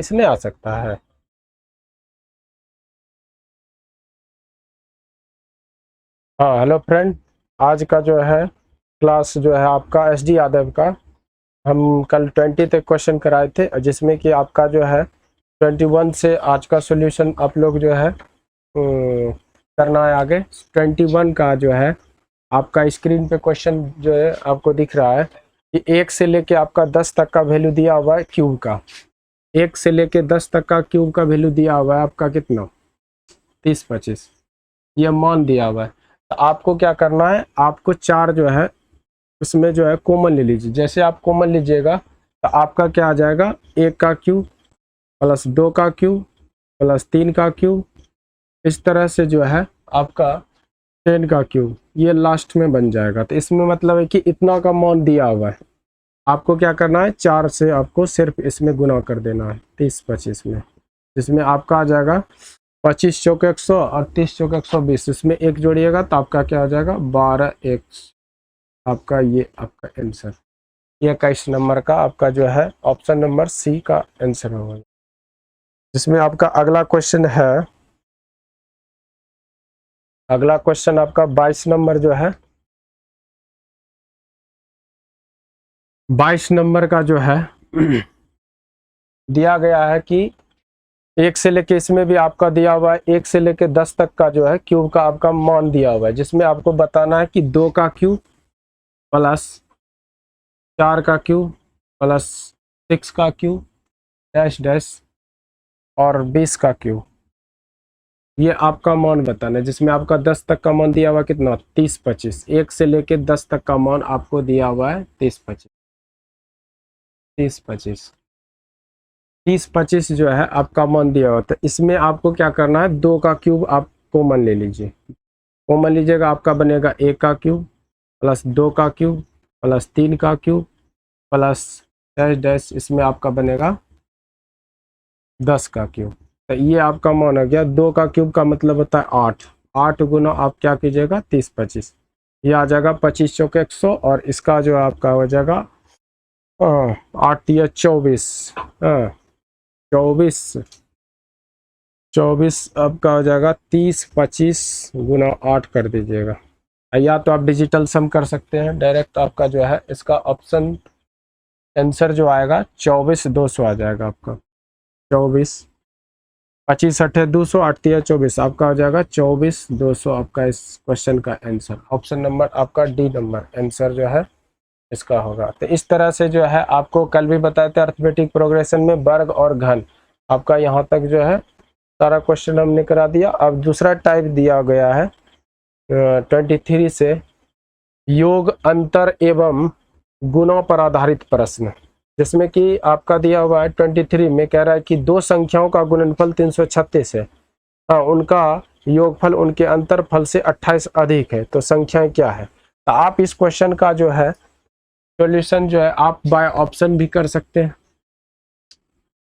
इसमें आ सकता है। हाँ हेलो फ्रेंड, आज का जो है क्लास जो है आपका एसडी यादव का, हम कल 20 तक क्वेश्चन कराए थे, जिसमें कि आपका जो है 21 से आज का सॉल्यूशन आप लोग जो है करना है आगे। 21 का जो है आपका स्क्रीन पे क्वेश्चन जो है आपको दिख रहा है कि 1 से लेके आपका 10 तक का वैल्यू दिया हुआ है क्यूब का। 1 से लेके 10 तक का क्यूब का वैल्यू दिया हुआ है आपका कितना, 30 25, ये मान दिया हुआ है। तो आपको क्या करना है, आपको चार जो है उसमें जो है कॉमन ले लीजिए। जैसे आप कॉमन लीजिएगा तो आपका क्या आ जाएगा, 1 का क्यूब प्लस 2 का क्यूब प्लस 3 का क्यूब, इस तरह से जो है आपका 10 का क्यूब, ये लास्ट में बन जाएगा। तो इसमें मतलब है कि इतना का मान दिया हुआ है, आपको क्या करना है, 4 से आपको सिर्फ इसमें गुना कर देना है 30 25 में, जिसमें आपका आ जाएगा 25 चौके 100 और 30 चौके 120, इसमें एक जोड़िएगा तो आपका क्या हो जाएगा 12 1, आपका ये आपका आंसर, ये 21 नंबर का आपका जो है ऑप्शन नंबर सी का आंसर होगा। जिसमें आपका अगला क्वेश्चन है, अगला क्वेश्चन आपका 22 नंबर जो है, 22 नंबर का जो है दिया गया है कि 1 से लेके, इसमें भी आपका दिया हुआ है 1 से लेके 10 तक का जो है क्यूब का आपका मान दिया हुआ है, जिसमें आपको बताना है कि 2 का क्यूब प्लस 4 का क्यूब प्लस 6 का क्यूब डैश डैश और 20 का क्यूब, ये आपका मान बताना है। जिसमें आपका 10 तक का मान दिया हुआ कितना, 30 25, 1 से लेके 10 तक का मान आपको दिया हुआ है 30 25, 30 25, 30 25 जो है आपका मान दिया हुआ। तो इसमें आपको क्या करना है, 2 का क्यूब आप कॉमन ले लीजिए। कॉमन लीजिएगा, आपका बनेगा 1 का क्यूब प्लस 2 का क्यूब प्लस 3 का क्यूब प्लस डैश डैश, इसमें आपका बनेगा 10 का क्यूब। तो ये आपका मान हो गया। 2 का क्यूब का मतलब होता है 8, 8 गुना आप क्या कीजिएगा 30 25, ये आ जाएगा 25 चौके 100 और इसका जो आपका हो जाएगा 8 या 24, 24 24 आपका हो जाएगा 30 25 गुना 8 कर दीजिएगा, या तो आप डिजिटल सम कर सकते हैं डायरेक्ट। आपका जो है इसका ऑप्शन आंसर जो आएगा 24 200 आ जाएगा आपका। 24 25 8 200 8 24, आपका हो जाएगा 24 200 आपका इस क्वेश्चन का आंसर। ऑप्शन नंबर आपका डी नंबर आंसर जो है इसका होगा। तो इस तरह से जो है आपको कल भी बताए थे अर्थमेटिक प्रोग्रेशन में वर्ग और घन, आपका यहाँ तक जो है सारा क्वेश्चन हमने करा दिया। अब दूसरा टाइप दिया गया है 23 से, योग अंतर एवं गुणों पर आधारित प्रश्न, जिसमें कि आपका दिया हुआ है 23 में कह रहा है कि दो संख्याओं का गुणनफल 336 है, उनका योगफल उनके अंतरफल से 28 अधिक है, तो संख्याएं क्या है। तो आप इस क्वेश्चन का जो है सॉल्यूशन जो है आप बाय ऑप्शन भी कर सकते हैं।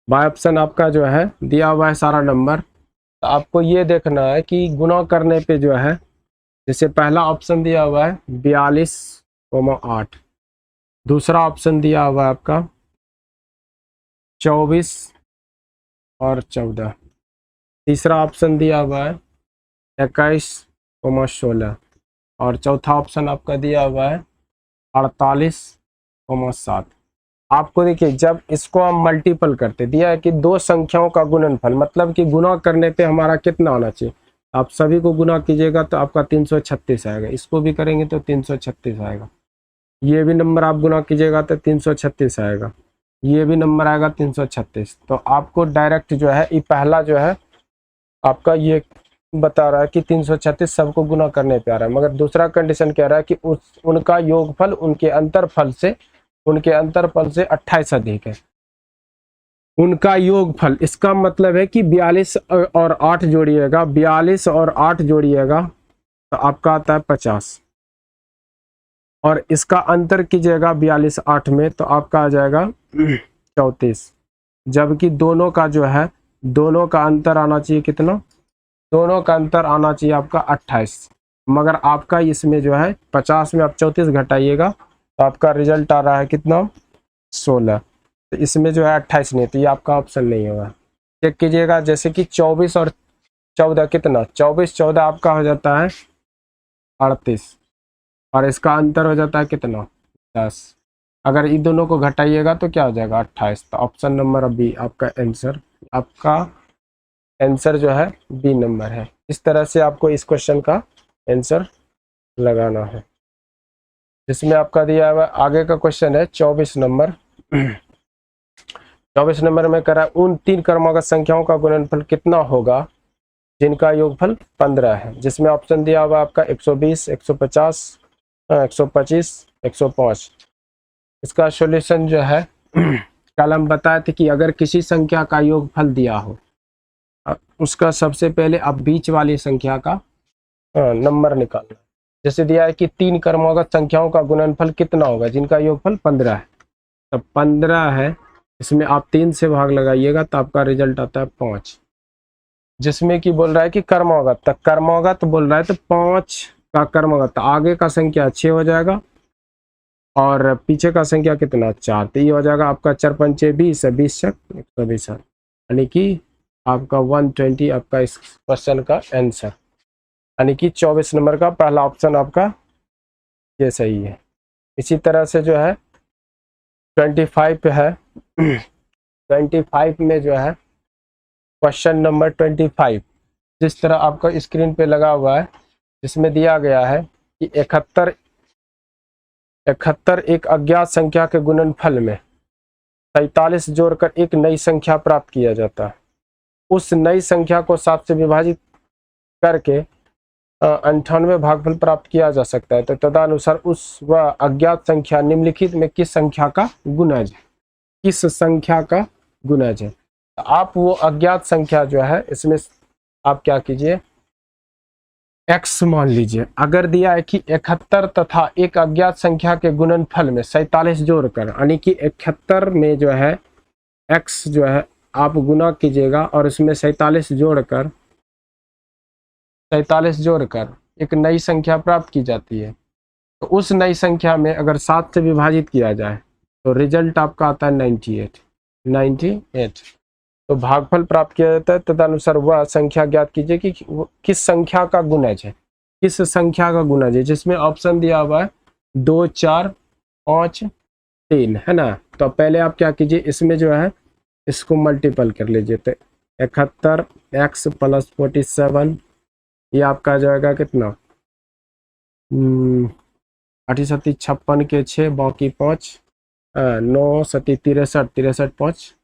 बाय ऑप्शन आपका जो है दिया हुआ है सारा नंबर, तो आपको ये देखना है कि गुणा करने पे जो है, जैसे पहला ऑप्शन दिया हुआ है 42,8, दूसरा ऑप्शन दिया हुआ है आपका 24 और 14, तीसरा ऑप्शन दिया हुआ है 21,16 और चौथा ऑप्शन आपका दिया हुआ है 48,7। आपको देखिए जब इसको हम मल्टीपल करते, दिया है कि दो संख्याओं का गुणनफल, मतलब कि गुना करने पे हमारा कितना आना चाहिए, आप सभी को गुना कीजिएगा तो आपका 336 आएगा, इसको भी करेंगे तो 336 आएगा, ये भी नंबर आप गुना कीजिएगा तो 336 आएगा, ये भी नंबर आएगा 336। तो आपको डायरेक्ट जो है ये पहला जो है आपका ये बता रहा है कि 336 सबको गुना करने पे आ रहा है, मगर दूसरा कंडीशन कह रहा है कि उनका योगफल उनके अंतरफल से 28 अधिक है, उनका योगफल। इसका मतलब है कि 42 और 8 जोड़िएगा, 42 और 8 जोड़िएगा तो आपका आता है 50, और इसका अंतर कीजिएगा 42 8 में तो आपका आ जाएगा 34, जबकि दोनों का जो है, दोनों का अंतर आना चाहिए कितना, दोनों का अंतर आना चाहिए आपका 28, मगर आपका इसमें जो है 50 में आप 34 घटाइएगा तो आपका रिजल्ट आ रहा है कितना 16। तो इसमें जो है 28 नहीं, तो ये आपका ऑप्शन नहीं होगा। चेक कीजिएगा, जैसे कि 24 और 14 कितना, 24 14 आपका हो जाता है 38, और इसका अंतर हो जाता है कितना 10। अगर इन दोनों को घटाइएगा तो क्या हो जाएगा 28। तो ऑप्शन नंबर बी आपका आंसर जो है बी नंबर है। इस तरह से आपको इस क्वेश्चन का आंसर लगाना है, जिसमें आपका दिया हुआ आगे का क्वेश्चन है 24 नंबर। 24 नंबर में करा उन 3 क्रमागत संख्याओं का गुणनफल कितना होगा जिनका योगफल 15 है, जिसमें ऑप्शन दिया हुआ आपका 120, 150, 125, 105। इसका सॉल्यूशन जो है कल हम बताए थे कि अगर किसी संख्या का योगफल दिया हो, उसका सबसे पहले आप बीच वाली संख्या का नंबर निकालना। जैसे दिया है कि 3 क्रमागत संख्याओं का गुणनफल कितना होगा जिनका योगफल 15 है, तो 15 है, इसमें आप 3 से भाग लगाइएगा तो आपका रिजल्ट आता है 5। जिसमें कि बोल रहा है कि क्रमागत, तक क्रमागत बोल रहा है तो 5 का क्रमागत, आगे का संख्या 6 हो जाएगा और पीछे का संख्या कितना 4, तो ये हो जाएगा आपका 4 पंचे 20 है, 20 छक 120, यानी कि आपका 120 आपका इस क्वेश्चन का आंसर, यानी कि 24 नंबर का पहला ऑप्शन आपका ये सही है। इसी तरह से जो है 25 है 25 में जो है क्वेश्चन नंबर 25 जिस तरह आपका स्क्रीन पे लगा हुआ है, जिसमें दिया गया है कि 71 एक अज्ञात संख्या के गुणनफल में 47 जोड़कर एक नई संख्या प्राप्त किया जाता है। उस नई संख्या को 7 से विभाजित करके 98 भागफल प्राप्त किया जा सकता है। तो तदनुसार उस वह अज्ञात संख्या निम्नलिखित में किस संख्या का गुणज है, किस संख्या का गुणज है। तो आप वो अज्ञात संख्या जो है इसमें आप क्या कीजिए x मान लीजिए। अगर दिया है कि 71 तथा एक अज्ञात संख्या के गुणनफल में 47 जोड़कर, यानी कि 71 में जो है x जो है आप गुना कीजिएगा और उसमें 47 जोड़कर एक नई संख्या प्राप्त की जाती है। तो उस नई संख्या में अगर 7 से विभाजित किया जाए तो रिजल्ट आपका आता है 98। तो भागफल प्राप्त किया जाता है, तदनुसार वह संख्या ज्ञात कीजिए कि किस संख्या का गुणज है, किस संख्या का गुणज है, जिसमें ऑप्शन दिया हुआ है 2 4 5 3 है ना। तो पहले आप क्या कीजिए, इसमें जो है इसको मल्टीपल कर लीजिए। तो 71 x + 47 ये आपका जाएगा कितना 38 56 के 6 बाकी 5 9 7 63 63 5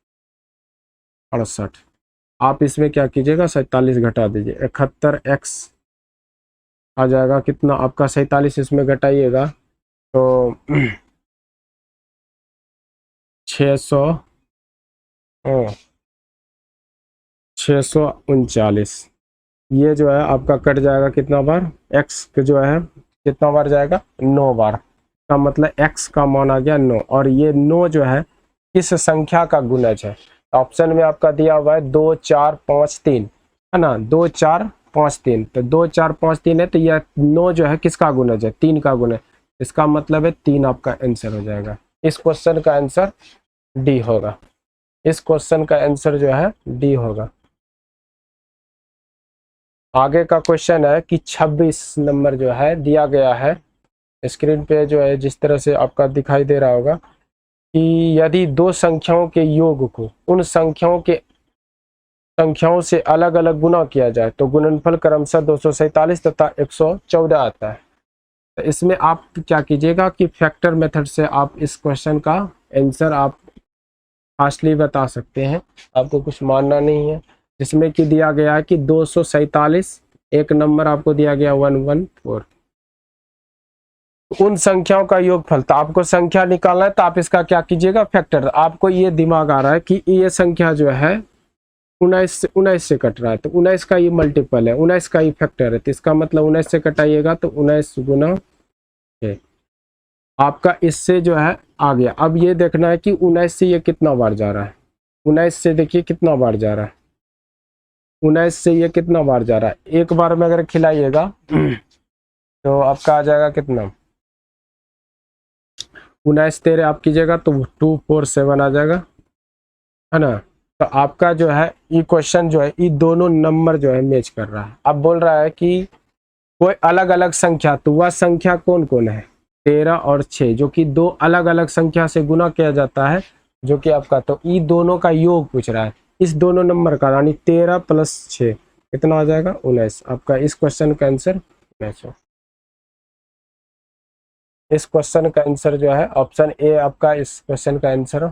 68। आप इसमें क्या कीजिएगा 47 घटा दीजिए, 71 x आ जाएगा कितना आपका 47, इसमें घटाइएगा तो 639। ये जो है आपका कट जाएगा कितना बार, x जो है कितना बार जाएगा 9 बार, का मतलब x का मान आ गया 9। और ये 9 जो है किस संख्या का गुणज है, ऑप्शन में आपका दिया हुआ है 2 4 5 3 है ना, 2 4 5 3। तो 2 4 5 3 है, तो यह 9 जो है किसका गुणज है 3 का गुणज, इसका मतलब है 3 आपका आंसर हो जाएगा। इस क्वेश्चन का आंसर डी होगा, इस क्वेश्चन का आंसर जो है डी होगा। आगे का क्वेश्चन है कि 26 नंबर जो है दिया गया है स्क्रीन पे, जो है जिस तरह से आपका दिखाई दे रहा होगा कि यदि 2 संख्याओं के योग को उन संख्याओं से अलग अलग गुना किया जाए तो गुणनफल क्रमशः 247 तथा 114 आता है। तो इसमें आप क्या कीजिएगा कि फैक्टर मेथड से आप इस क्वेश्चन का आंसर आप फास्टली बता सकते हैं, आपको कुछ मानना नहीं है। जिसमें कि दिया गया है कि 247 एक नंबर आपको दिया गया 114, उन संख्याओं का योगफल, तो आपको संख्या निकालना है तो आप इसका क्या कीजिएगा फैक्टर। आपको ये दिमाग आ रहा है कि ये संख्या जो है 19 से कट रहा है, तो 19 का ये मल्टीपल है, 19 का ये फैक्टर है, तो इसका मतलब 19 से कटाइएगा तो 19 गुना है आपका, इससे जो है आ गया। अब ये देखना है कि 19 से ये कितना बार जा रहा है, 19 से देखिए कितना बार जा रहा है, 19 से ये कितना बार जा रहा है, एक बार में अगर खिलाइएगा तो आपका आ जाएगा कितना 19 13 आप कीजिएगा तो 247 आ जाएगा, है ना। तो आपका जो है ये क्वेश्चन जो है ये दोनों नंबर जो है मैच कर रहा है। अब बोल रहा है कि कोई अलग अलग संख्या, तो वह संख्या कौन कौन है, 13 और 6, जो कि दो अलग अलग संख्या से गुना किया जाता है, जो कि आपका, तो ये दोनों का योग पूछ रहा है इस दोनों नंबर का, यानी 13 + 6 कितना आ जाएगा, 19। आपका इस क्वेश्चन का आंसर 19 हो। इस क्वेश्चन का आंसर जो है ऑप्शन ए आपका इस क्वेश्चन का आंसर हो,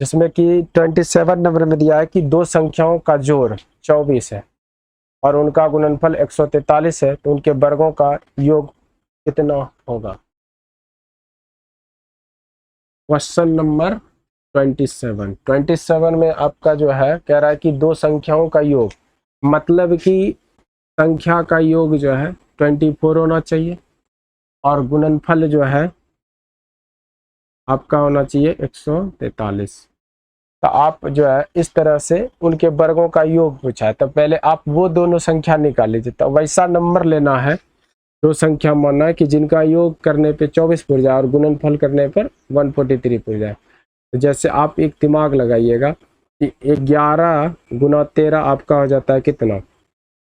जिसमें कि 27 नंबर में दिया है कि दो संख्याओं का जोड़ 24 है और उनका गुणनफल 143 है, तो उनके वर्गों का योग कितना होगा। क्वेश्चन नंबर 27 में आपका जो है कह रहा है कि दो संख्याओं का योग, मतलब कि संख्या का योग जो है 24 होना चाहिए और गुणनफल जो है आपका होना चाहिए 143। तो आप जो है इस तरह से उनके वर्गों का योग पूछा है, तो पहले आप वो दोनों संख्या निकाल लीजिए। तो वैसा नंबर लेना है, दो संख्या मानना है कि जिनका योग करने पे 24 पुर जाए और गुणनफल करने पर 143 पुर जाए। तो जैसे आप एक दिमाग लगाइएगा कि 11 × 13 आपका हो जाता है कितना,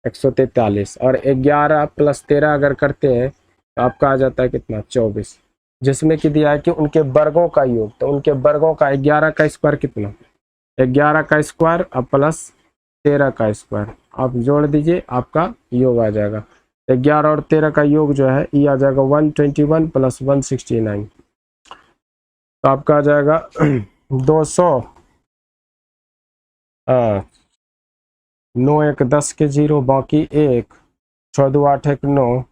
143, और 11 + 13 अगर करते हैं तो आपका आ जाता है कितना, 24, जिसमें कि दिया है कि उनके वर्गों का योग, तो उनके वर्गों का 11 का स्क्वायर कितना, 11 का स्क्वायर अब प्लस 13 का स्क्वायर, आप जोड़ दीजिए, आपका योग आ जाएगा। 11 और 13 का योग जो है ये आ जाएगा 121 + 169, तो आपका आ जाएगा 200, 9 1 10 के 0, बाकी 1, 6 2 8 1 9,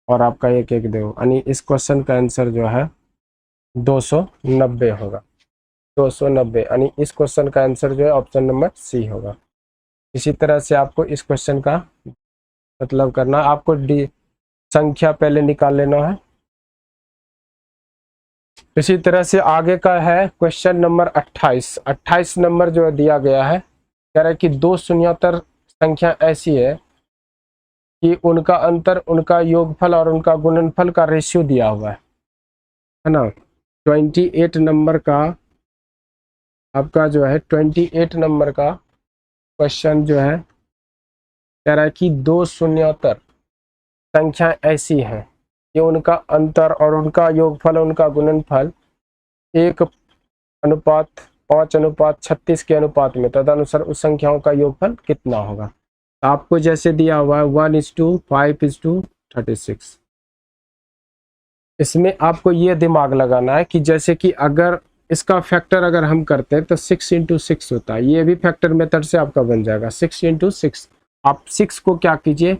और आपका 1 1 2, यानी इस क्वेश्चन का आंसर जो है 290 होगा। 290, यानी इस क्वेश्चन का आंसर जो है ऑप्शन नंबर सी होगा। इसी तरह से आपको इस क्वेश्चन का मतलब करना, आपको डी संख्या पहले निकाल लेना है। इसी तरह से आगे का है क्वेश्चन नंबर 28। 28 नंबर जो दिया गया है, कह रहा है कि दो शून्यतर संख्या ऐसी है कि उनका अंतर, उनका योगफल और उनका गुणनफल का रेशियो दिया हुआ है ना। 28 नंबर का आपका जो है 28 नंबर का क्वेश्चन जो है कह रहा है कि दो शून्यतर संख्या ऐसी है कि उनका अंतर और उनका योगफल, उनका गुणनफल 1:5:36 के अनुपात में, तदनुसार उस संख्याओं का योगफल कितना होगा। आपको जैसे दिया हुआ है 1:5:36, इसमें आपको ये दिमाग लगाना है कि जैसे कि अगर इसका फैक्टर अगर हम करते हैं तो 6 × 6 होता है, ये भी फैक्टर मेथड से आपका बन जाएगा 6 × 6। आप 6 को क्या कीजिए,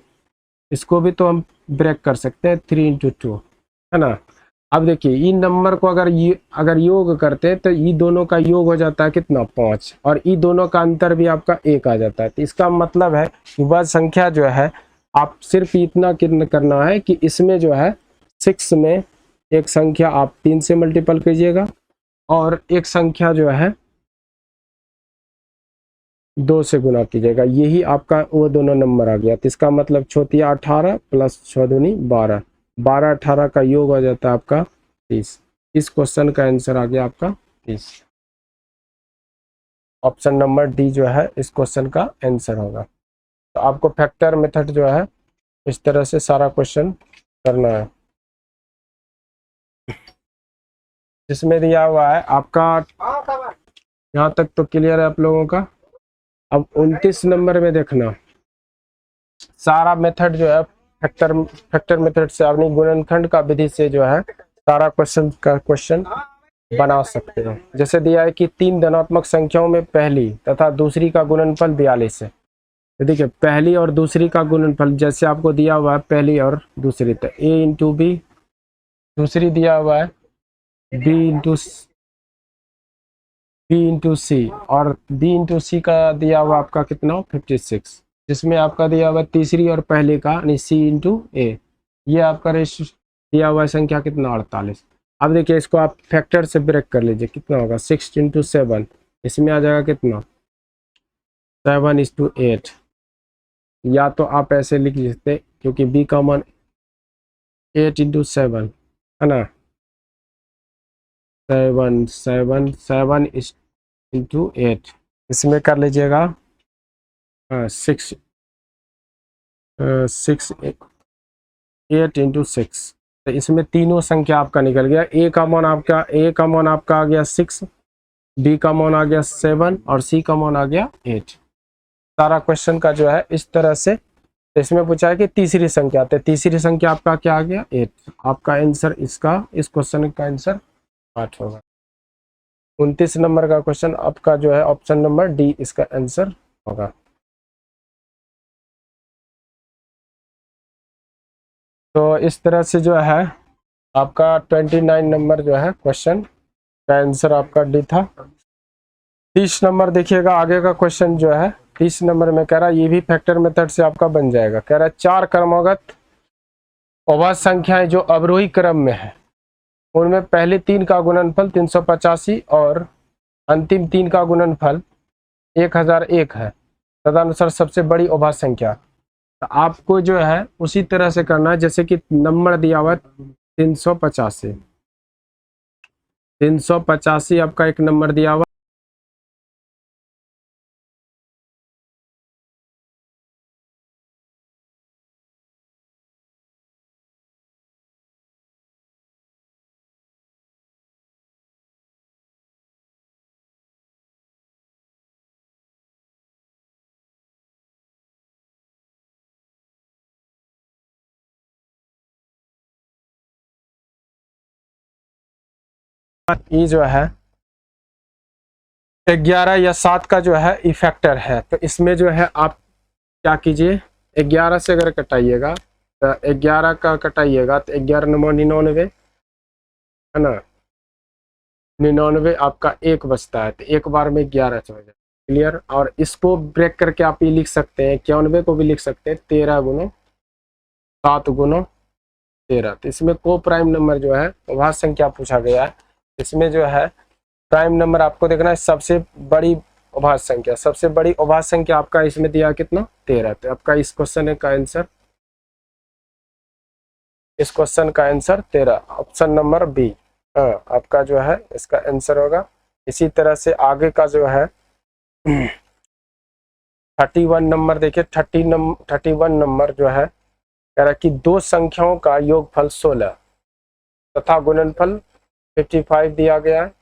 इसको भी तो हम ब्रेक कर सकते हैं 3 × 2, है ना। अब देखिए इन नंबर को अगर योग करते हैं तो ये दोनों का योग हो जाता है कितना, 5, और ये दोनों का अंतर भी आपका 1 आ जाता है। तो इसका मतलब है कि वह संख्या जो है, आप सिर्फ इतना कितना करना है कि इसमें जो है 6 में एक संख्या आप 3 से मल्टीपल कीजिएगा और एक संख्या जो है 2 से गुना कीजिएगा, यही आपका वो दोनों नंबर आ गया। तो इसका मतलब 18 + 6 दूनी 12, 12 18 का योग हो जाता है आपका 30। इस क्वेश्चन का आंसर आ गया आपका 30। ऑप्शन नंबर डी जो है इस क्वेश्चन का आंसर होगा। तो आपको फैक्टर मेथड जो है इस तरह से सारा क्वेश्चन करना है, जिसमें दिया हुआ है आपका, यहाँ तक तो क्लियर है आप लोगों का। अब 29 नंबर में देखना, सारा मेथड जो है फैक्टर मेथड से अपनी गुणनखंड का विधि से जो है सारा क्वेश्चन बना सकते हैं। जैसे दिया है कि 3 धनात्मक संख्याओं में पहली तथा दूसरी का गुणनफल 42 है। तो देखिए पहली और दूसरी का गुणनफल जैसे आपको दिया हुआ है, पहली और दूसरी, तो a × b, दूसरी दिया हुआ है b × c, और b × c का दिया हुआ आपका कितना, 56, जिसमें आपका दिया हुआ तीसरी और पहले का यानी c × a, ये आपका रेशियो दिया हुआ संख्या कितना, 48। अब देखिए इसको आप फैक्टर से ब्रेक कर लीजिए, कितना होगा, 6 × 7, इसमें आ जाएगा कितना, 7:8, या तो आप ऐसे लिख सकते क्योंकि b का मान 8 × 7 है ना, 7 7 7 इंटू 8, इसमें कर लीजिएगा 6 6 8 इंटू 6। तो इसमें तीनों संख्या आपका निकल गया। ए का मान आपका आ गया 6, बी का मान आ गया 7 और सी का मान आ गया 8। सारा क्वेश्चन का जो है इस तरह से। तो इसमें पूछा है कि तीसरी संख्या, तो तीसरी संख्या आपका क्या आ गया 8। आपका आंसर इसका, इस क्वेश्चन का आंसर 8 होगा। 29 नंबर का क्वेश्चन आपका जो है ऑप्शन नंबर डी इसका आंसर होगा। तो इस तरह से जो है आपका 29 नंबर जो है क्वेश्चन का आंसर आपका डी था। 30 नंबर देखिएगा आगे का क्वेश्चन जो है 30 नंबर में कह रहा है ये भी फैक्टर मेथड से आपका बन जाएगा। कह रहा है 4 क्रमागत अभाज्य संख्याएं जो अवरोही क्रम में है उनमें पहले 3 का गुणनफल 385 और अंतिम 3 का गुणनफल 1001 है, तदनुसार सबसे बड़ी अभाज्य संख्या। तो आपको जो है उसी तरह से करना है जैसे कि नंबर दिया हुआ 385। 385 आपका एक नंबर दिया हुआ, ये जो है 11 या 7 का जो है इफेक्टर है। तो इसमें जो है आप क्या कीजिए, 11 से अगर कटाइएगा तो 11 का कटाइएगा तो 11 नंबर 99 है ना, 99 आपका एक बचता है। तो एक बार में 11 चला जाए, क्लियर। और इसको ब्रेक करके आप ये लिख सकते हैं 91 को भी लिख सकते हैं 13 गुना 7 गुना 13। तो इसमें को प्राइम नंबर जो है अभाज्य संख्या पूछा गया है। इसमें जो है प्राइम नंबर आपको देखना है सबसे बड़ी अभाज्य संख्या। सबसे बड़ी अभाज्य संख्या आपका इसमें दिया कितना 13। तो आपका इस क्वेश्चन का आंसर, इस क्वेश्चन का आंसर 13, ऑप्शन नंबर बी आपका जो है इसका आंसर होगा। इसी तरह से आगे का जो है 31 नंबर देखिए, 31 नंबर जो है कह रहा है कि दो संख्याओं का योगफल 16 तथा गुणनफल 55 दिया गया है,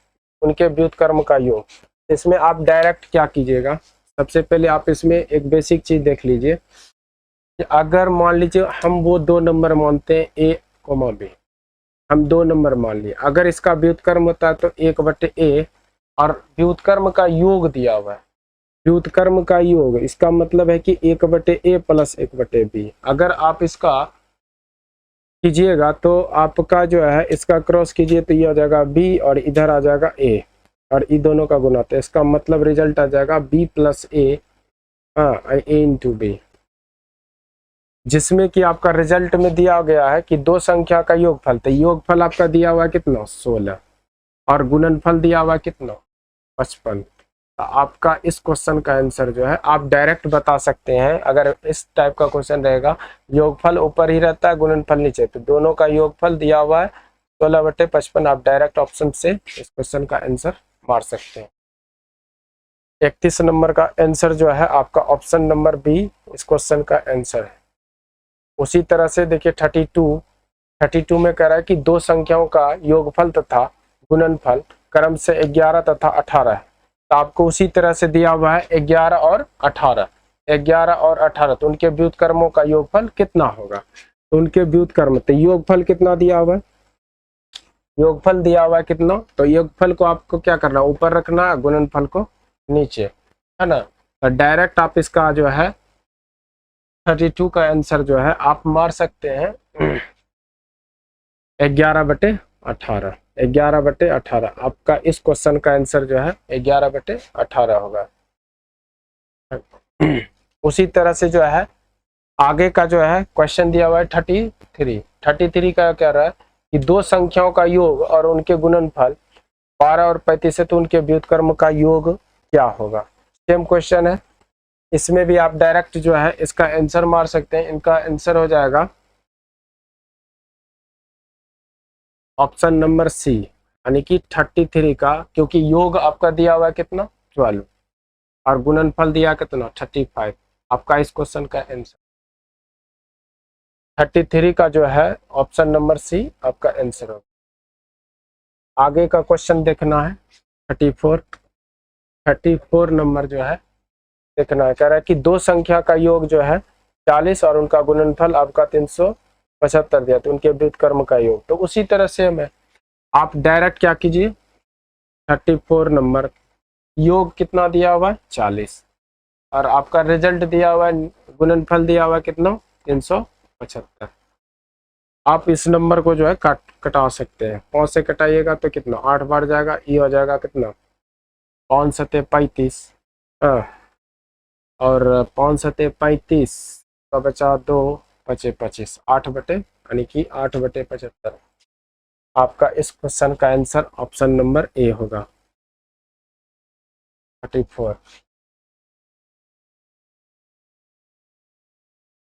उनके व्युत्क्रम का योग। इसमें आप डायरेक्ट क्या कीजिएगा, सबसे पहले आप इसमें एक बेसिक चीज देख लीजिए कि अगर मान लीजिए हम वो दो नंबर मानते हैं ए कोमा बी, हम दो नंबर मान लिए, अगर इसका व्युत्क्रम होता है तो 1/a और व्युत्क्रम का योग दिया हुआ है, व्युत्क्रम का योग, इसका मतलब है कि 1/a प्लस 1/b। अगर आप इसका कीजिएगा तो आपका जो है इसका क्रॉस कीजिए तो ये आ जाएगा b और इधर आ जाएगा a और ये दोनों का गुना, तो इसका मतलब रिजल्ट आ जाएगा b plus a, a into b, जिसमें कि आपका रिजल्ट में दिया गया है कि दो संख्या का योगफल। तो योगफल आपका दिया हुआ है कितना 16 और गुणनफल दिया हुआ है कितना 55। तो आपका इस क्वेश्चन का आंसर जो है आप डायरेक्ट बता सकते हैं। अगर इस टाइप का क्वेश्चन रहेगा योगफल ऊपर ही रहता है गुणनफल नीचे, तो दोनों का योगफल दिया हुआ है 16/55, आप डायरेक्ट ऑप्शन से इस क्वेश्चन का आंसर मार सकते हैं। 31 नंबर का आंसर जो है आपका ऑप्शन नंबर बी इस क्वेश्चन का आंसर है। उसी तरह से देखिए 32 में कह रहा है कि दो संख्याओं का योगफल तथा गुणनफल क्रम से 11 तथा 18 है। तो आपको उसी तरह से दिया हुआ है 11 और 18, 11 और 18, तो उनके व्युत्क्रमों का योगफल कितना होगा। तो उनके व्युत्क्रम, तो योगफल कितना दिया हुआ है, योगफल दिया हुआ है कितना, तो योगफल को आपको क्या करना, ऊपर रखना, गुणनफल को नीचे, है ना। तो डायरेक्ट आप इसका जो है 32 का आंसर जो है आप मार सकते हैं 11/18, 11/18 आपका इस क्वेश्चन का आंसर जो है 11/18 होगा। उसी तरह से जो है आगे का जो है क्वेश्चन दिया हुआ है 33 का क्या रहा है कि दो संख्याओं का योग और उनके गुणनफल 12 और 35 है, तो उनके व्युत्क्रम का योग क्या होगा। सेम क्वेश्चन है, इसमें भी आप डायरेक्ट जो है इसका आंसर मार सकते हैं। इनका आंसर हो जाएगा ऑप्शन नंबर सी, यानी कि 33 का, क्योंकि योग आपका दिया हुआ है कितना 12 और गुणनफल दिया कितना 35। आपका इस क्वेश्चन का आंसर 33 का जो है ऑप्शन नंबर सी आपका आंसर होगा। आगे का क्वेश्चन देखना है 34 नंबर जो है देखना है। कह रहा है कि दो संख्या का योग जो है 40 और उनका गुणनफल आपका 375 दिया, तो उनके व्युत्क्रम का योग। तो उसी तरह से हमें आप डायरेक्ट क्या कीजिए 34 नंबर योग कितना दिया हुआ है 40 और आपका रिजल्ट दिया हुआ है, गुणनफल दिया हुआ है कितना 375। आप इस नंबर को जो है कटा सकते हैं। 5 से कटाइएगा तो कितना 8 बार जाएगा, ये हो जाएगा कितना 5 सते 35। हाँ, और 5 सते 35 का बचा 2 बचे 25, 8 बटे यानी कि 8/75। आपका इस क्वेश्चन का आंसर ऑप्शन नंबर ए होगा 34।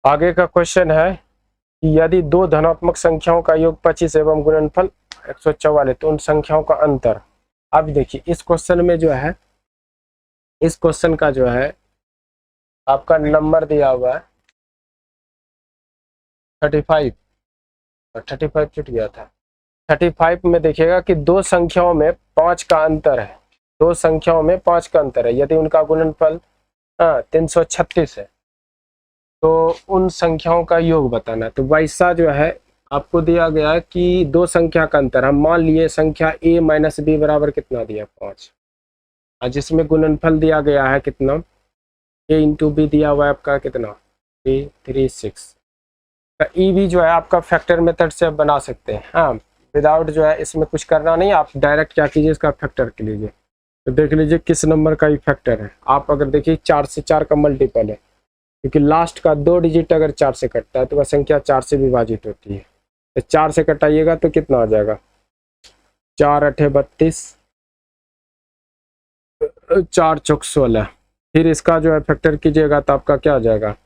आगे का क्वेश्चन है कि यदि दो धनात्मक संख्याओं का योग 25 एवं गुणनफल 144, तो उन संख्याओं का अंतर। अब देखिए इस क्वेश्चन में जो है, इस क्वेश्चन का जो है आपका नंबर दिया हुआ है 35 और 35 छूट गया था। 35 में देखिएगा कि दो संख्याओं में 5 का अंतर है, दो संख्याओं में 5 का अंतर है। यदि उनका गुणनफल 336 है तो उन संख्याओं का योग बताना है। तो वैसा जो है आपको दिया गया है कि दो संख्या का अंतर, हम मान लिए संख्या a माइनस बी बराबर कितना दिया 5, और जिसमें गुणनफल दिया गया है कितना a इंटू बी दिया हुआ है आपका कितना 36। तो ई भी जो है आपका फैक्टर मेथड से आप बना सकते हैं। हाँ, विदाउट जो है इसमें कुछ करना नहीं, आप डायरेक्ट क्या कीजिए इसका फैक्टर के लीजिए। तो देख लीजिए किस नंबर का ये फैक्टर है। आप अगर देखिए 4 से 4 का मल्टीपल है, क्योंकि लास्ट का 2 डिजिट अगर 4 से कटता है तो वह संख्या 4 से विभाजित होती है। तो 4 से कटाइएगा तो कितना आ जाएगा 4 8 32, 4 चौक 16। फिर इसका जो है फैक्टर कीजिएगा तो आपका क्या आ जाएगा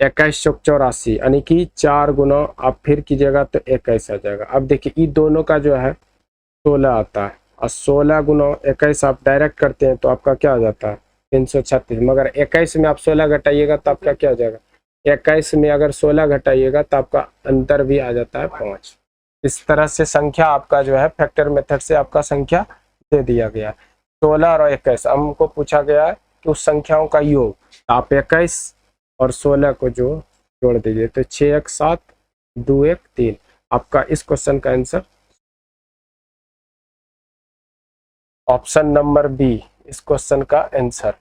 21 चौक 84, यानी कि 4 गुना आप फिर कीजिएगा तो 21 आ जाएगा। अब देखिए ये दोनों का जो है 16 आता है, और 16 गुना 21 आप डायरेक्ट करते हैं तो आपका क्या आ जाता है 336। मगर 21 में आप 16 घटाइएगा तो आपका क्या आ जाएगा 21 में अगर 16 घटाइएगा तो आपका अंतर भी आ जाता है 5। इस तरह से संख्या आपका जो है फैक्टर मेथड से आपका संख्या दे दिया गया। 16 और 21 हमको पूछा गया है कि उस संख्याओं का योग, आप 21 और 16 को जो जोड़ दीजिए तो 6 1 7 2 1 3। आपका इस क्वेश्चन का आंसर ऑप्शन नंबर बी इस क्वेश्चन का आंसर।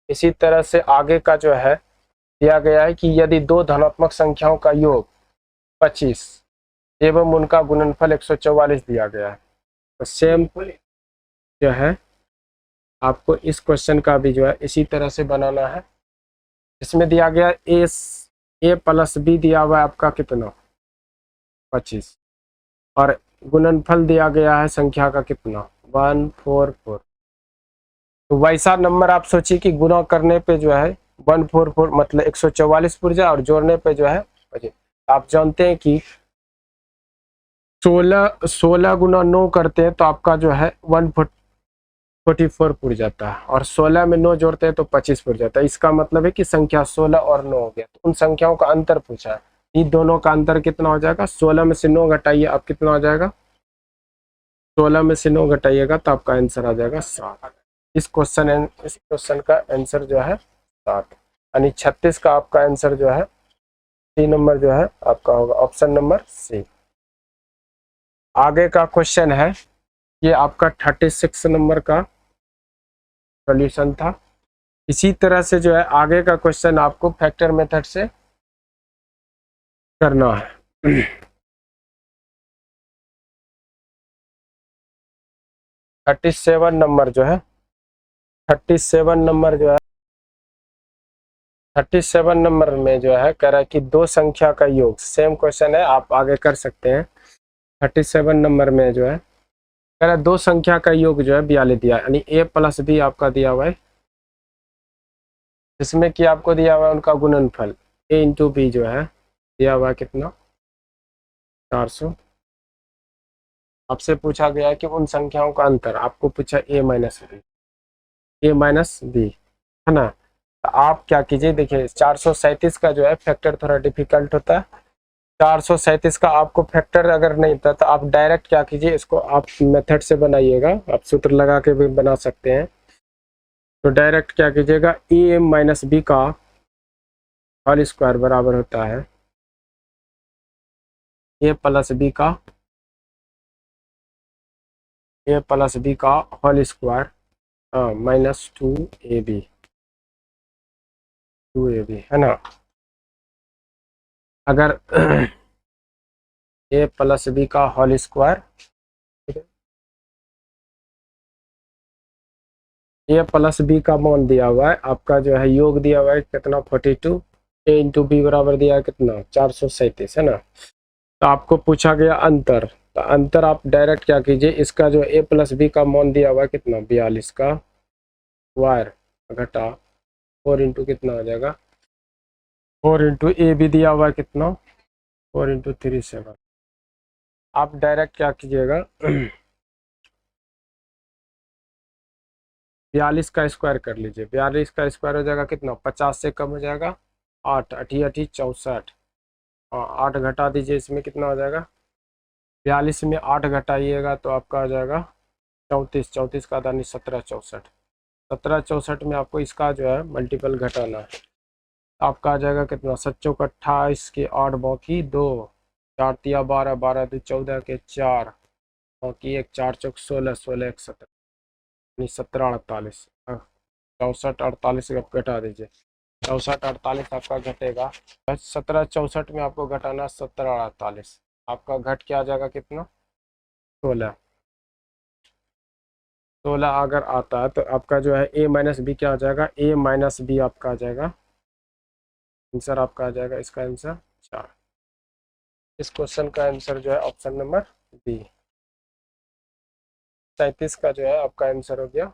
इसी तरह से आगे का जो है दिया गया है कि यदि दो धनात्मक संख्याओं का योग 25 एवं उनका गुणनफल 144 दिया गया है, तो सेम जो है आपको इस क्वेश्चन का भी जो है इसी तरह से बनाना है। इसमें दिया गया ए प्लस बी दिया हुआ है आपका कितना 25 और गुणनफल दिया गया है संख्या का कितना 144। तो वैसा नंबर आप सोचिए कि गुना करने पे जो है 144 मतलब 144 पुर्जा और जोड़ने पे जो है 25। आप जानते हैं कि 16 गुना 9 करते हैं तो आपका जो है 144 पुर जाता है, और 16 में 9 जोड़ते हैं तो 25 पुर जाता है। इसका मतलब है कि संख्या 16 और 9 हो गया। तो उन संख्याओं का अंतर पूछा है, इन दोनों का अंतर कितना हो जाएगा 16 में से 9 घटाइए आप कितना हो जाएगा 16 में से 9 घटाइएगा तो आपका आंसर आ जाएगा 7। इस क्वेश्चन का आंसर जो है 7, यानी 36 का आपका आंसर जो है सी नंबर जो है आपका होगा ऑप्शन नंबर सी। आगे का क्वेश्चन है, ये आपका 36 नंबर का सॉल्यूशन था। इसी तरह से जो है आगे का क्वेश्चन आपको फैक्टर मेथड से करना है। 37 नंबर जो है 37 नंबर जो है 37 नंबर में जो है कह रहा है कि दो संख्या का योग, सेम क्वेश्चन है आप आगे कर सकते हैं। 37 नंबर में जो है कह रहा है दो संख्या का योग जो है 42 दिया, यानी ए प्लस बी आपका दिया हुआ है, जिसमें कि आपको दिया हुआ है उनका गुणनफल ए इंटू बी जो है दिया हुआ है कितना 400। आपसे पूछा गया है कि उन संख्याओं का अंतर, आपको पूछा a minus B, a minus B, है ना। तो आप क्या कीजिए, देखिए 437 का जो है फैक्टर थोड़ा डिफिकल्ट होता है। 437 का आपको फैक्टर अगर नहीं था तो आप डायरेक्ट क्या कीजिए, इसको आप मेथड से बनाइएगा, आप सूत्र लगा के भी बना सकते हैं। तो डायरेक्ट क्या कीजिएगा, ए माइनस बी का होल स्क्वायर बराबर होता है ए प्लस बी का, ए प्लस बी का whole square minus 2ab, 2ab, है ना। अगर ए प्लस बी का whole square, A plus B का मान दिया हुआ है आपका, जो है योग दिया हुआ है कितना 42, ए इंटू बी बराबर दिया है कितना 437, है ना। तो आपको पूछा गया अंतर, तो अंतर आप डायरेक्ट क्या कीजिए, इसका जो ए प्लस बी का मान दिया हुआ है कितना 42 का वायर घटा 4 इंटू कितना हो जाएगा 4 इंटू ए भी दिया हुआ है कितना 4 इंटू 3 7। आप डायरेक्ट क्या कीजिएगा 42 का स्क्वायर कर लीजिए, 42 का स्क्वायर हो जाएगा कितना 50 से कम हो जाएगा 8, 8 64, और 8 घटा दीजिए, इसमें कितना हो जाएगा 42 में 8 घटाइएगा तो आपका आ जाएगा 34, 34 का दानी 17 64, 17 64 में आपको इसका जो है मल्टीपल घटाना है। आपका आ जाएगा कितना 7 चौक 28 के 8 बाकी 2, 4 तिया 12, 12 दो 14 के 4 बाकी 1, 4 चौक 16, 16 1 17, यानी 17 48, 64 48 घटा दीजिए, 64 48 आपका घटेगा 17 64 में आपको घटाना 17 48, आपका घट के आ जाएगा कितना 16, 16 अगर आता है तो आपका जो है ए माइनस बी क्या आ जाएगा, ए माइनस बी आपका आ जाएगा, आंसर आपका आ जाएगा इसका आंसर 4। इस क्वेश्चन का आंसर जो है ऑप्शन नंबर बी, 37 का जो है आपका आंसर हो गया।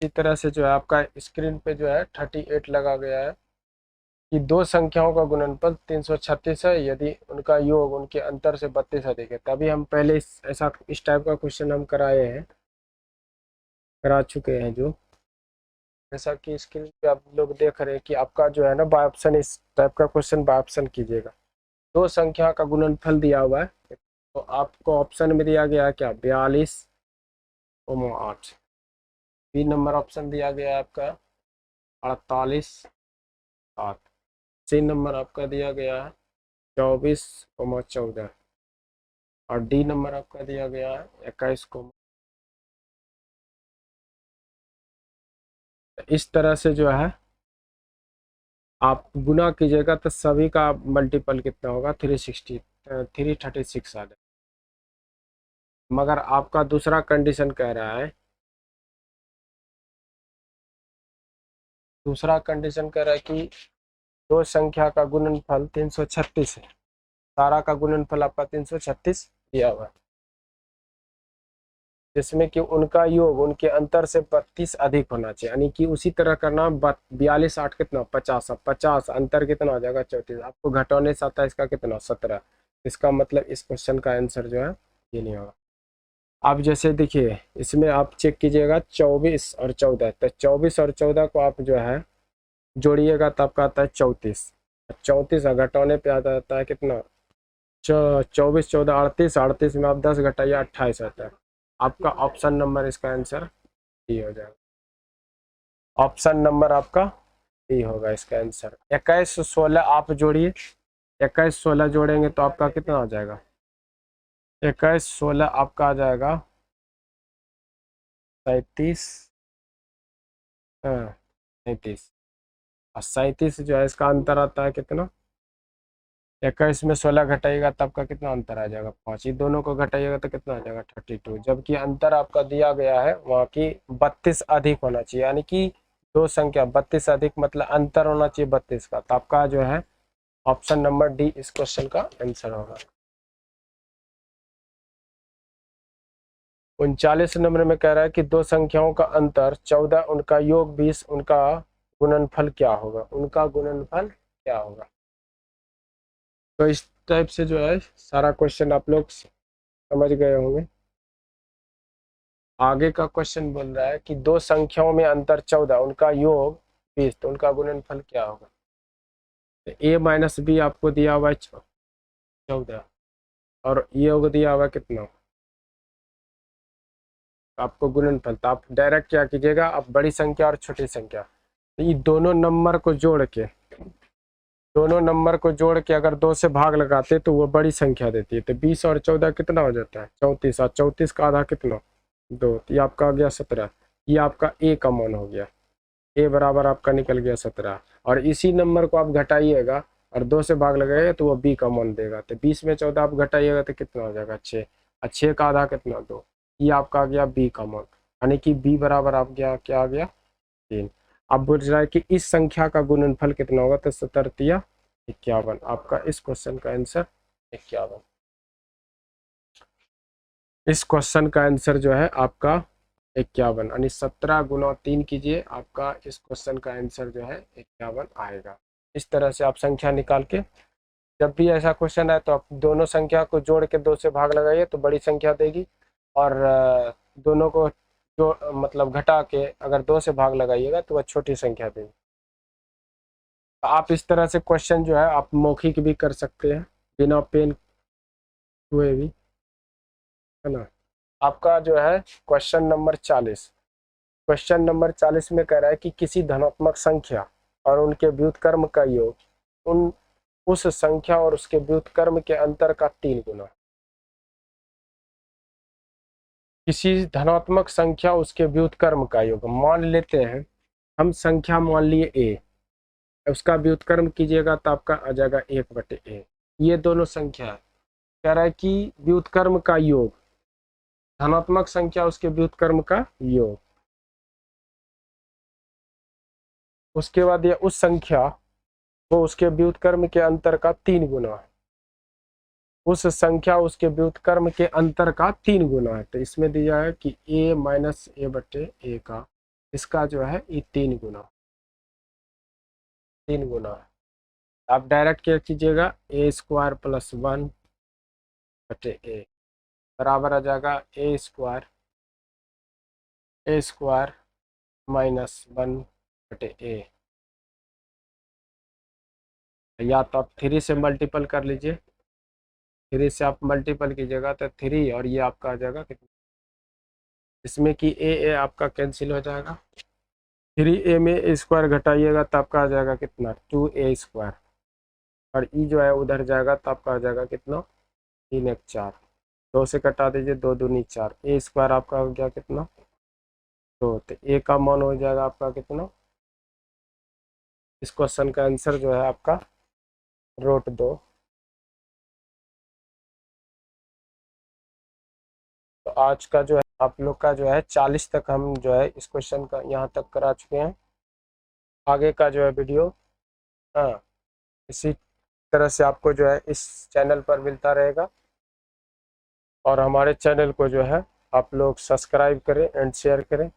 इसी तरह से जो है आपका स्क्रीन पे जो है 38 लगा गया है कि दो संख्याओं का गुणनफल 336 है यदि उनका योग उनके अंतर से 32 अधिक है। तभी हम पहले ऐसा इस टाइप का क्वेश्चन हम करा चुके हैं, जो जैसा कि स्क्रीन पे आप लोग देख रहे हैं कि आपका जो है ना बाय ऑप्शन, इस टाइप का क्वेश्चन बाय ऑप्शन कीजिएगा। दो संख्या का गुणनफल दिया हुआ है तो आपको ऑप्शन में दिया गया है क्या 42 और 8, बी नंबर ऑप्शन दिया गया है आपका 48 7, सी नंबर आपका दिया गया है 24 14, और डी नंबर आपका दिया गया है 21 को। इस तरह से जो है आप गुना कीजिएगा तो सभी का मल्टीपल कितना होगा 336 आ जाएगा। मगर आपका दूसरा कंडीशन कह रहा है, दूसरा कंडीशन कह रहा है कि दो संख्या का गुणनफल 336 है, सारा का गुणनफल आपका 336 दिया हुआ है, जिसमें कि उनका योग उनके अंतर से 32 अधिक होना चाहिए, यानी कि उसी तरह करना 42 8 कितना 50, 50 अंतर कितना हो जाएगा 34, आपको घटाने से आता है इसका कितना 17। इसका मतलब इस क्वेश्चन का आंसर जो है ये नहीं होगा। आप जैसे देखिए इसमें आप चेक कीजिएगा 24 और 14, तो 24 और 14 को आप जो है जोड़िएगा तो आपका आता है 34, 34 घटाने पे आ जाता है कितना 24 14 38, 38 में आप 10 घटाइए 28 आता है। आपका ऑप्शन नंबर इसका आंसर डी हो जाएगा, ऑप्शन नंबर आपका डी होगा इसका आंसर। 21 16 आप जोड़िए, 21 16 जोड़ेंगे तो आपका कितना आ जाएगा 21 16 आपका आ जाएगा 37, हाँ 37, और 37 जो है इसका अंतर आता है कितना 21 में 16 घटाइएगा तब का कितना अंतर आ जाएगा 5, ही दोनों को घटाइएगा तो कितना आ जाएगा 32, जबकि अंतर आपका दिया गया है वहाँ की 32 अधिक होना चाहिए, यानी कि दो संख्या 32 अधिक मतलब अंतर होना चाहिए 32 का, तो आपका जो है ऑप्शन नंबर डी इस क्वेश्चन का आंसर होगा। 39 नंबर में कह रहा है कि दो संख्याओं का अंतर 14 उनका योग 20 उनका गुणनफल क्या होगा, उनका गुणनफल क्या होगा। तो इस टाइप से जो है सारा क्वेश्चन आप लोग समझ गए होंगे। आगे का क्वेश्चन बोल रहा है कि दो संख्याओं में अंतर 14, उनका योग 20, तो उनका गुणनफल क्या होगा। तो a माइनस बी आपको दिया हुआ है 14 और ये योग दिया हुआ कितना, आपको गुणनफल। तो आप डायरेक्ट क्या कीजिएगा, आप बड़ी संख्या और छोटी संख्या, तो ये दोनों नंबर को जोड़ के अगर 2 से भाग लगाते तो वो बड़ी संख्या देती है। तो 20 और 14 कितना हो जाता है, 34, और 34 का आधा कितना, 2, तो ये आपका आ गया 17। ये आपका ए का मान हो गया, ए बराबर आपका निकल गया 17। और इसी नंबर को आप घटाइएगा और 2 से भाग लगाइएगा तो वो बी का मान देगा। तो 20 में 14 आप घटाइएगा तो कितना हो जाएगा, 6, और 6 का आधा कितना, 2, ये आपका आ गया बी का मान, यानी कि बी बराबर आप गया क्या आ गया, 3। अब बोल रहा है कि इस संख्या का गुणनफल कितना होगा, तो 17 51, आपका इस क्वेश्चन का आंसर 51। इस क्वेश्चन का आंसर जो है आपका 51, यानी 17 गुना 3 कीजिए, आपका इस क्वेश्चन का आंसर जो है 51 आएगा। इस तरह से आप संख्या निकाल के, जब भी ऐसा क्वेश्चन आए तो आप दोनों संख्या को जोड़ के 2 से भाग लगाइए तो बड़ी संख्या देगी, और दोनों को जो मतलब घटा के अगर 2 से भाग लगाइएगा तो वह छोटी संख्या देगी। आप इस तरह से क्वेश्चन जो है आप मौखिक भी कर सकते हैं बिना पेन हुए भी, है ना। आपका जो है क्वेश्चन नंबर 40, क्वेश्चन नंबर 40 में कह रहा है कि किसी धनात्मक संख्या और उनके व्युत्क्रम का योग उन उस संख्या और उसके व्युत्क्रम के अंतर का 3 गुना। किसी धनात्मक संख्या उसके व्युत्क्रम का योग, मान लेते हैं हम संख्या मान लिए ए, उसका व्युत्क्रम कीजिएगा तो आपका आ जाएगा 1/a। ये दोनों संख्या है, कह रहा है कि व्युत्क्रम का योग, धनात्मक संख्या उसके व्युत्क्रम का योग, उसके बाद ये उस संख्या वो उसके व्युत्क्रम के अंतर का 3 गुना है, उस संख्या उसके व्युत्क्रम के अंतर का 3 गुना है। तो इसमें दिया है कि a माइनस a/a का, इसका जो है ये 3 गुना है। आप डायरेक्ट क्या कीजिएगा, a² + 1/a बराबर आ जाएगा a² माइनस 1/a, या तो आप 3 से मल्टीपल कर लीजिए, 3 से आप मल्टीपल कीजिएगा तो 3, और ये आपका आ जाएगा कितना, इसमें कि ए आपका कैंसिल हो जाएगा, 3a में a² घटाइएगा तो आपका आ जाएगा कितना, 2a², और ई जो है उधर जाएगा तो आपका आ जाएगा कितना, 3 1 4, 2 से कटा दीजिए, 2 दूनी 4, a² आपका हो गया कितना, 2, तो a का मान हो जाएगा आपका कितना। इस क्वेश्चन का आंसर जो है आपका √2। तो आज का जो है आप लोग का जो है 40 तक हम जो है इस क्वेश्चन का यहाँ तक करा चुके हैं। आगे का जो है वीडियो, हाँ, इसी तरह से आपको जो है इस चैनल पर मिलता रहेगा, और हमारे चैनल को जो है आप लोग सब्सक्राइब करें एंड शेयर करें।